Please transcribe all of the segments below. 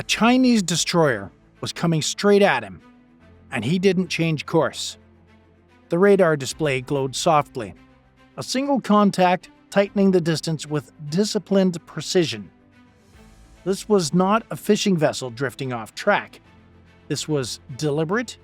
A Chinese destroyer was coming straight at him, and he didn't change course. The radar display glowed softly, a single contact tightening the distance with disciplined precision. This was not a fishing vessel drifting off track. This was deliberate,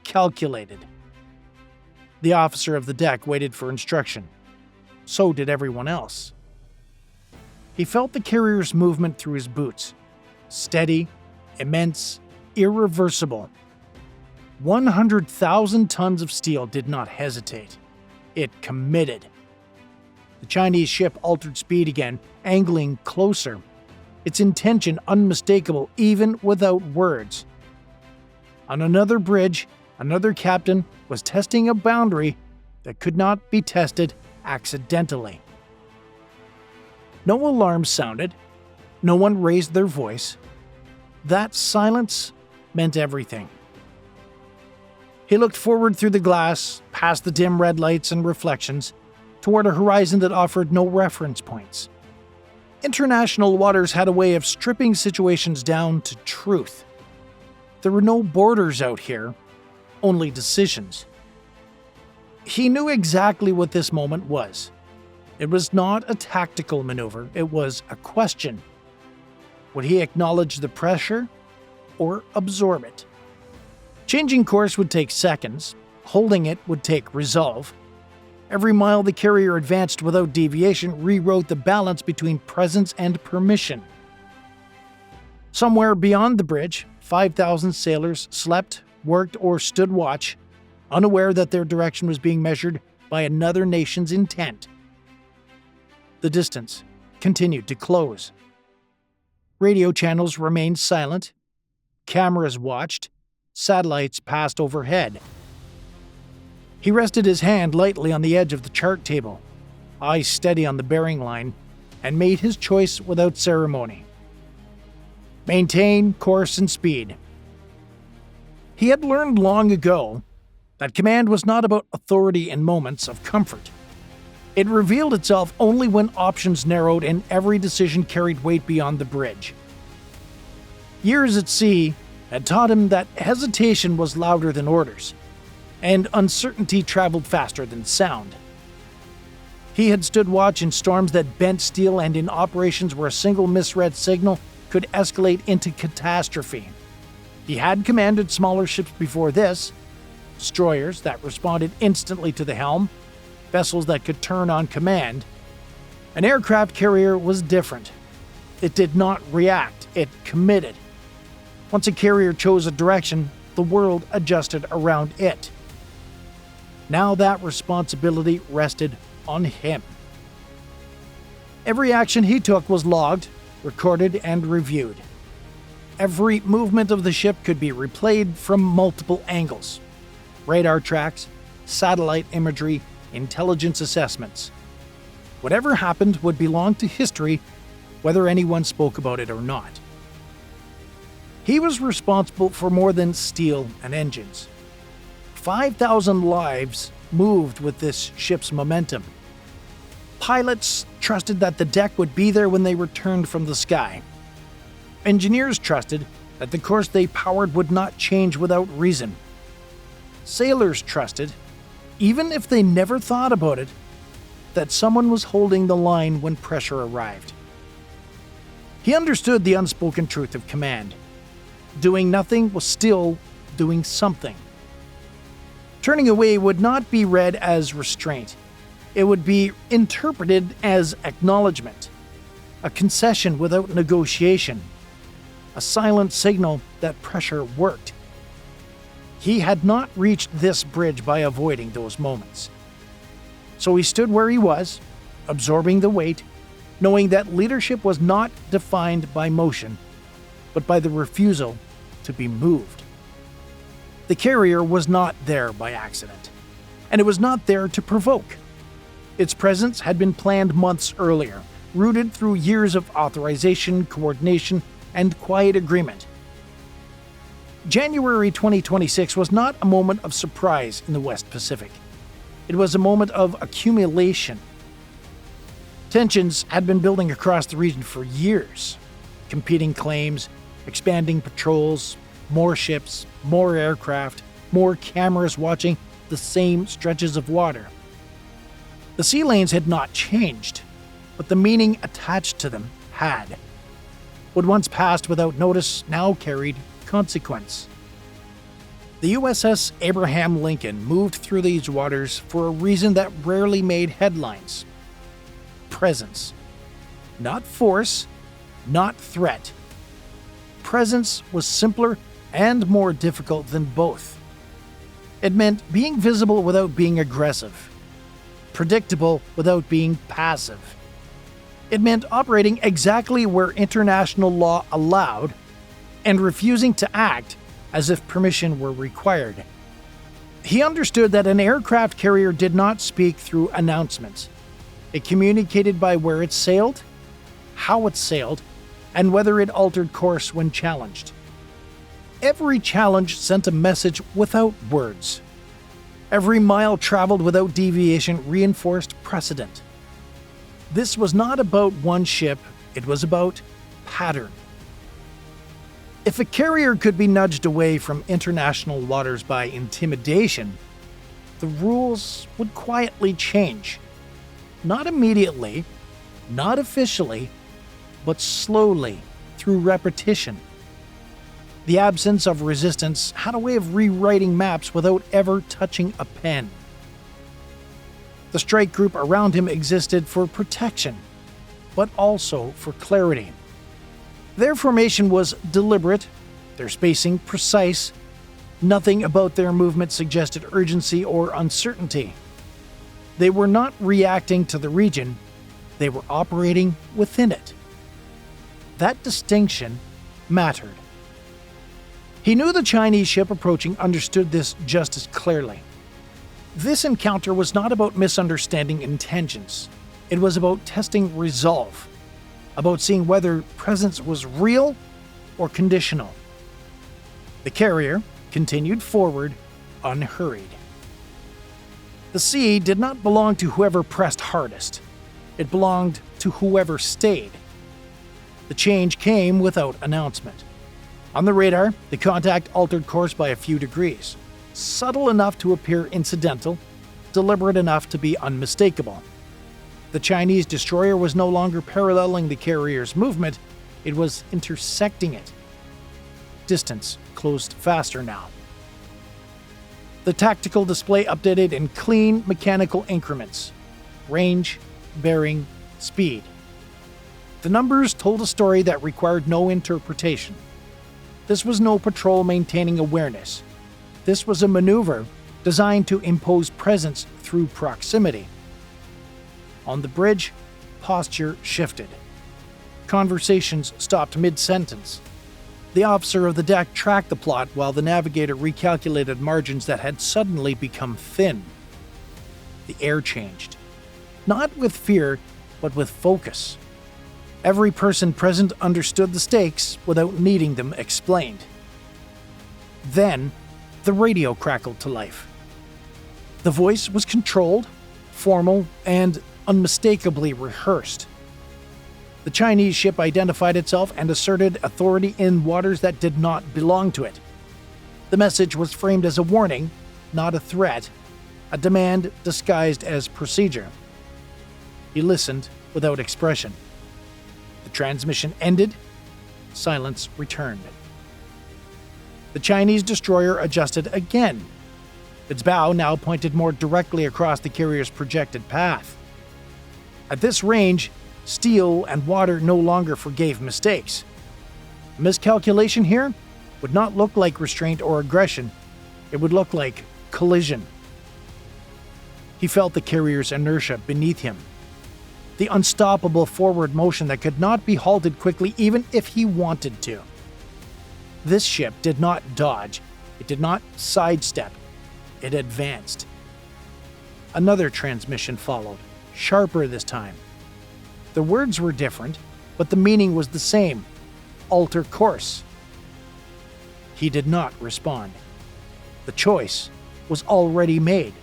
calculated. The officer of the deck waited for instruction. So did everyone else. He felt the carrier's movement through his boots. Steady, immense, irreversible. 100,000 tons of steel did not hesitate. It committed. The Chinese ship altered speed again, angling closer. Its intention unmistakable even without words. On another bridge, another captain was testing a boundary that could not be tested accidentally. No alarms sounded. No one raised their voice. That silence meant everything. He looked forward through the glass, past the dim red lights and reflections, toward a horizon that offered no reference points. International waters had a way of stripping situations down to truth. There were no borders out here, only decisions. He knew exactly what this moment was. It was not a tactical maneuver, it was a question. Would he acknowledge the pressure or absorb it? Changing course would take seconds, holding it would take resolve. Every mile the carrier advanced without deviation rewrote the balance between presence and permission. Somewhere beyond the bridge, 5,000 sailors slept, worked, or stood watch, unaware that their direction was being measured by another nation's intent. The distance continued to close. Radio channels remained silent. Cameras watched. Satellites passed overhead. He rested his hand lightly on the edge of the chart table, eyes steady on the bearing line, and made his choice without ceremony. Maintain course and speed. He had learned long ago that command was not about authority in moments of comfort. It revealed itself only when options narrowed and every decision carried weight beyond the bridge. Years at sea had taught him that hesitation was louder than orders, and uncertainty traveled faster than sound. He had stood watch in storms that bent steel and in operations where a single misread signal could escalate into catastrophe. He had commanded smaller ships before this, destroyers that responded instantly to the helm, vessels that could turn on command. An aircraft carrier was different. It did not react, it committed. Once a carrier chose a direction, the world adjusted around it. Now that responsibility rested on him. Every action he took was logged, recorded, and reviewed. Every movement of the ship could be replayed from multiple angles. Radar tracks, satellite imagery, intelligence assessments. Whatever happened would belong to history, whether anyone spoke about it or not. He was responsible for more than steel and engines. 5,000 lives moved with this ship's momentum. Pilots trusted that the deck would be there when they returned from the sky. Engineers trusted that the course they powered would not change without reason. Sailors trusted, even if they never thought about it, that someone was holding the line when pressure arrived. He understood the unspoken truth of command. Doing nothing was still doing something. Turning away would not be read as restraint. It would be interpreted as acknowledgement, a concession without negotiation, a silent signal that pressure worked. He had not reached this bridge by avoiding those moments. So he stood where he was, absorbing the weight, knowing that leadership was not defined by motion, but by the refusal to be moved. The carrier was not there by accident, and it was not there to provoke. Its presence had been planned months earlier, rooted through years of authorization, coordination, and quiet agreement. January 2026 was not a moment of surprise in the West Pacific. It was a moment of accumulation. Tensions had been building across the region for years. Competing claims, expanding patrols, more ships, more aircraft, more cameras watching the same stretches of water. The sea lanes had not changed, but the meaning attached to them had. What once passed without notice now carried consequence. The USS Abraham Lincoln moved through these waters for a reason that rarely made headlines. Presence. Not force, not threat. Presence was simpler and more difficult than both. It meant being visible without being aggressive, predictable without being passive. It meant operating exactly where international law allowed and refusing to act as if permission were required. He understood that an aircraft carrier did not speak through announcements. It communicated by where it sailed, how it sailed, and whether it altered course when challenged. Every challenge sent a message without words. Every mile traveled without deviation reinforced precedent. This was not about one ship, it was about pattern. If a carrier could be nudged away from international waters by intimidation, the rules would quietly change. Not immediately, not officially, but slowly, through repetition. The absence of resistance had a way of rewriting maps without ever touching a pen. The strike group around him existed for protection, but also for clarity. Their formation was deliberate, their spacing precise. Nothing about their movement suggested urgency or uncertainty. They were not reacting to the region, they were operating within it. That distinction mattered. He knew the Chinese ship approaching understood this just as clearly. This encounter was not about misunderstanding intentions. It was about testing resolve, about seeing whether presence was real or conditional. The carrier continued forward, unhurried. The sea did not belong to whoever pressed hardest. It belonged to whoever stayed. The change came without announcement. On the radar, the contact altered course by a few degrees, subtle enough to appear incidental, deliberate enough to be unmistakable. The Chinese destroyer was no longer paralleling the carrier's movement, it was intersecting it. Distance closed faster now. The tactical display updated in clean mechanical increments: range, bearing, speed. The numbers told a story that required no interpretation. This was no patrol maintaining awareness. This was a maneuver designed to impose presence through proximity. On the bridge, posture shifted. Conversations stopped mid-sentence. The officer of the deck tracked the plot while the navigator recalculated margins that had suddenly become thin. The air changed. Not with fear, but with focus. Every person present understood the stakes without needing them explained. Then, the radio crackled to life. The voice was controlled, formal, and unmistakably rehearsed. The Chinese ship identified itself and asserted authority in waters that did not belong to it. The message was framed as a warning, not a threat, a demand disguised as procedure. He listened without expression. The transmission ended. Silence returned. The Chinese destroyer adjusted again. Its bow now pointed more directly across the carrier's projected path. At this range, steel and water no longer forgave mistakes. A miscalculation here would not look like restraint or aggression. It would look like collision. He felt the carrier's inertia beneath him. The unstoppable forward motion that could not be halted quickly even if he wanted to. This ship did not dodge. It did not sidestep. It advanced. Another transmission followed, sharper this time. The words were different, but the meaning was the same: alter course. He did not respond. The choice was already made.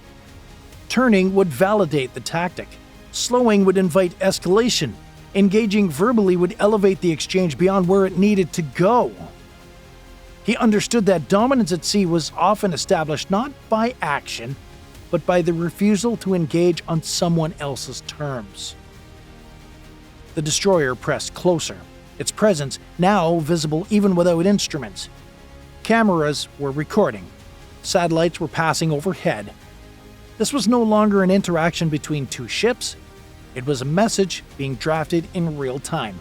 Turning would validate the tactic. Slowing would invite escalation. Engaging verbally would elevate the exchange beyond where it needed to go. He understood that dominance at sea was often established not by action, but by the refusal to engage on someone else's terms. The destroyer pressed closer, its presence now visible even without instruments. Cameras were recording. Satellites were passing overhead. This was no longer an interaction between two ships. It was a message being drafted in real time.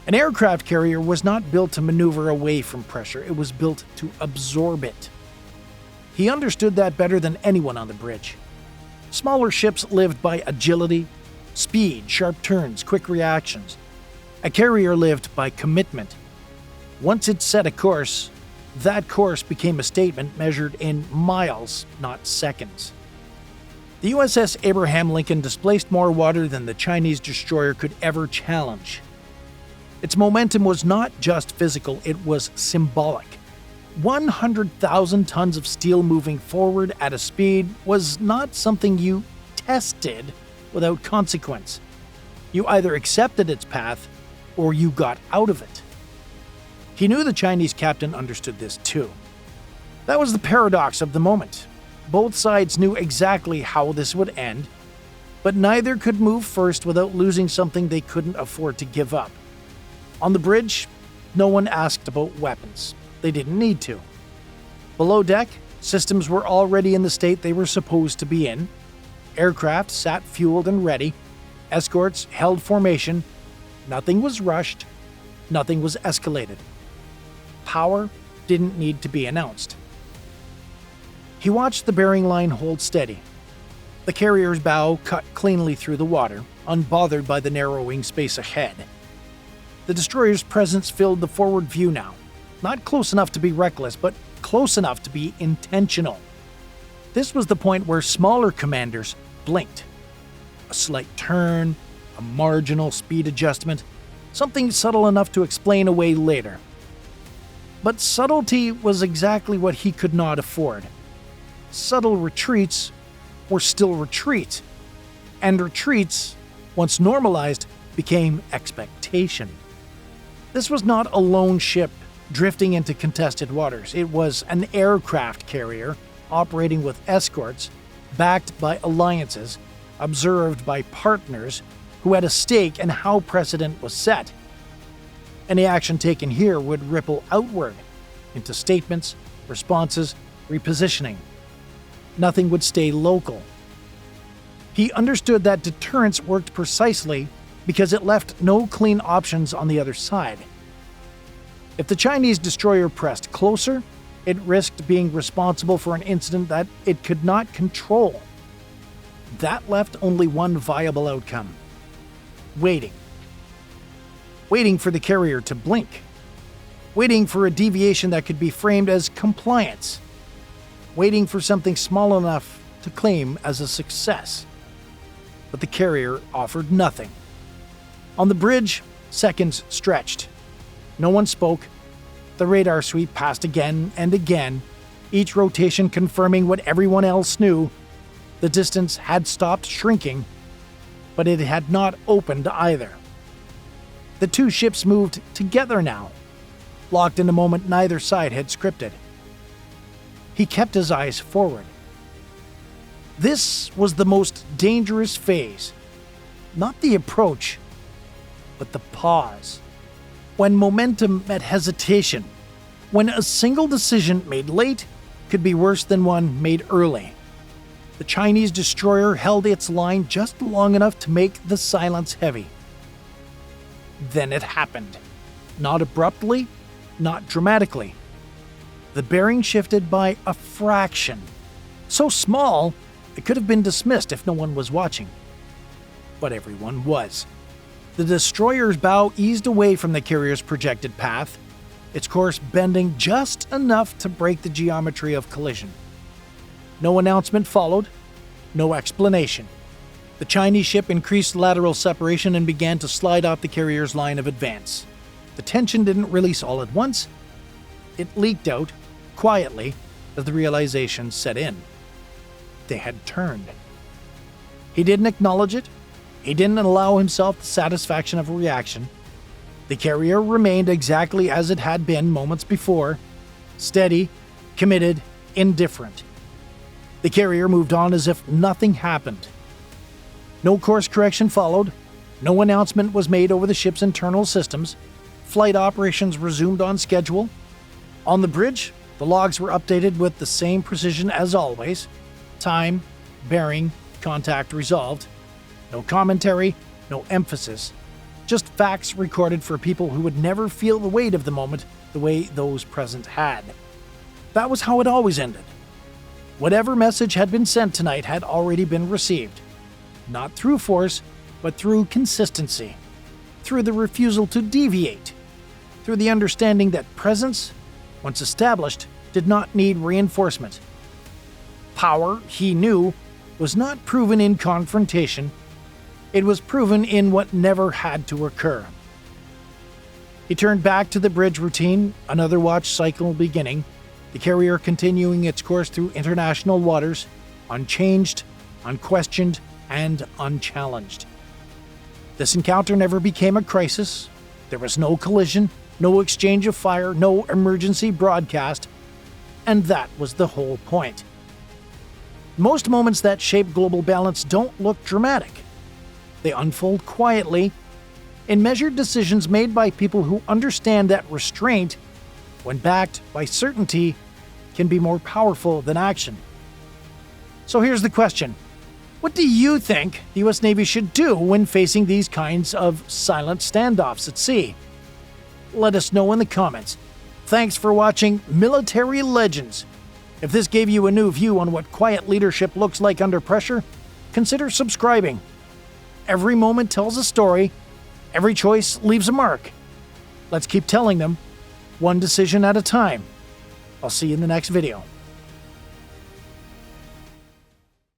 An aircraft carrier was not built to maneuver away from pressure. It was built to absorb it. He understood that better than anyone on the bridge. Smaller ships lived by agility, speed, sharp turns, quick reactions. A carrier lived by commitment. Once it set a course, that course became a statement measured in miles, not seconds. The USS Abraham Lincoln displaced more water than the Chinese destroyer could ever challenge. Its momentum was not just physical, it was symbolic. 100,000 tons of steel moving forward at a speed was not something you tested without consequence. You either accepted its path or you got out of it. He knew the Chinese captain understood this too. That was the paradox of the moment. Both sides knew exactly how this would end, but neither could move first without losing something they couldn't afford to give up. On the bridge, no one asked about weapons. They didn't need to. Below deck, systems were already in the state they were supposed to be in. Aircraft sat fueled and ready. Escorts held formation. Nothing was rushed. Nothing was escalated. Power didn't need to be announced. He watched the bearing line hold steady. The carrier's bow cut cleanly through the water, unbothered by the narrowing space ahead. The destroyer's presence filled the forward view now. Not close enough to be reckless, but close enough to be intentional. This was the point where smaller commanders blinked. A slight turn, a marginal speed adjustment, something subtle enough to explain away later. But subtlety was exactly what he could not afford. Subtle retreats were still retreats, and retreats, once normalized, became expectation. This was not a lone ship drifting into contested waters. It was an aircraft carrier operating with escorts, backed by alliances, observed by partners who had a stake in how precedent was set. Any action taken here would ripple outward into statements, responses, repositioning. Nothing would stay local. He understood that deterrence worked precisely because it left no clean options on the other side. If the Chinese destroyer pressed closer, it risked being responsible for an incident that it could not control. That left only one viable outcome: waiting. Waiting for the carrier to blink. Waiting for a deviation that could be framed as compliance. Waiting for something small enough to claim as a success. But the carrier offered nothing. On the bridge, seconds stretched. No one spoke. The radar sweep passed again and again, each rotation confirming what everyone else knew. The distance had stopped shrinking, but it had not opened either. The two ships moved together now, locked in a moment neither side had scripted. He kept his eyes forward. This was the most dangerous phase. Not the approach, but the pause. When momentum met hesitation. When a single decision made late could be worse than one made early. The Chinese destroyer held its line just long enough to make the silence heavy. Then it happened. Not abruptly, not dramatically. The bearing shifted by a fraction. So small, it could have been dismissed if no one was watching. But everyone was. The destroyer's bow eased away from the carrier's projected path, its course bending just enough to break the geometry of collision. No announcement followed, no explanation. The Chinese ship increased lateral separation and began to slide off the carrier's line of advance. The tension didn't release all at once. It leaked out, quietly, as the realization set in. They had turned. He didn't acknowledge it. He didn't allow himself the satisfaction of a reaction. The carrier remained exactly as it had been moments before, steady, committed, indifferent. The carrier moved on as if nothing happened. No course correction followed, no announcement was made over the ship's internal systems, flight operations resumed on schedule. On the bridge, the logs were updated with the same precision as always: time, bearing, contact resolved. No commentary, no emphasis. Just facts recorded for people who would never feel the weight of the moment the way those present had. That was how it always ended. Whatever message had been sent tonight had already been received. Not through force, but through consistency. Through the refusal to deviate. Through the understanding that presence, once established, did not need reinforcement. Power, he knew, was not proven in confrontation. It was proven in what never had to occur. He turned back to the bridge routine, another watch cycle beginning, the carrier continuing its course through international waters, unchanged, unquestioned, and unchallenged. This encounter never became a crisis. There was no collision, no exchange of fire, no emergency broadcast, and that was the whole point. Most moments that shape global balance don't look dramatic. They unfold quietly, in measured decisions made by people who understand that restraint, when backed by certainty, can be more powerful than action. So here's the question. What do you think the U.S. Navy should do when facing these kinds of silent standoffs at sea? Let us know in the comments. Thanks for watching Military Legends. If this gave you a new view on what quiet leadership looks like under pressure, consider subscribing. Every moment tells a story. Every choice leaves a mark. Let's keep telling them, one decision at a time. I'll see you in the next video.